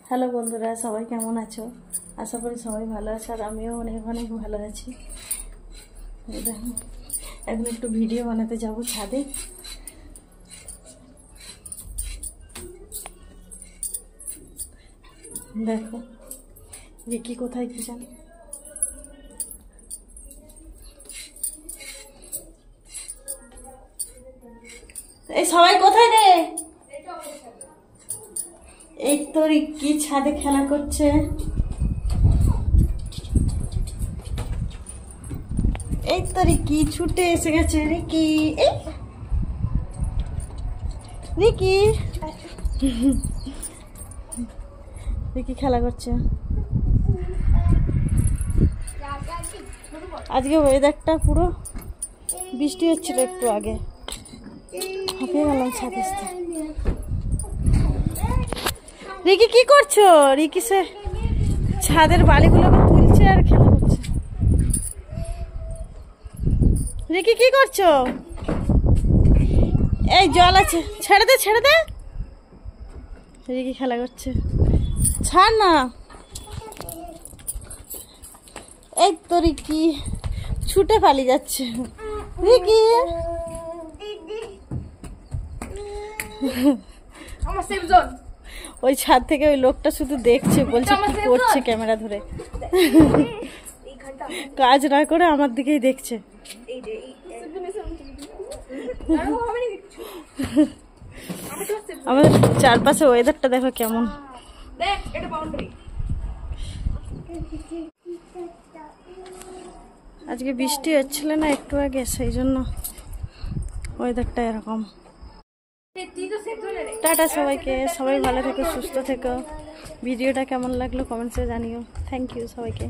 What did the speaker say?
Hello বন্ধুরা, সবাই কেমন আছো? আশা করি সবাই ভালো আছে, আর আমিও অনেক অনেক ভালো আছি। এখন একটু ভিডিও বানাতে যাব ছাদে। দেখো রিকি কোথায় কি জানি। এই সবাই কোথায় রে? এই তো রিকি ছাদে খেলা করছে। এই তো রিকি ছুটে এসে গেছে। রিকি রিকি রিকি খেলা করছে। আজকে ওয়েদারটা পুরো বৃষ্টি হচ্ছিল, একটু আগে হাঁপিয়ে গেলাম ছাদে আসতে। রিকি কি করছো? রিকি সে ছাদের বালিগুলোকে তুলছে আর খেলা করছে। রিকি কি করছো? এই জল আছে, ছেড়ে দে ছেড়ে দে। রিকি খেলা করছে, ছাড় না। এই তো রিকি ছুটে পালিয়ে যাচ্ছে। রিকি ওই ছাদ থেকে ওই লোকটা শুধু দেখছে, বলছে কি করছে ক্যামেরা ধরে। কাজ না করে আমার দিকেই দেখছে। আমাদের চারপাশে ওয়েদারটা দেখো কেমন। আজকে বৃষ্টি হচ্ছিল না একটু আগে, সেই জন্য ওয়েদারটা এরকম। টাটা সবাইকে, সবাই ভালো থেকো, সুস্থ থেকো। ভিডিওটা কেমন লাগলো কমেন্টসে জানিও। থ্যাংক ইউ সবাইকে।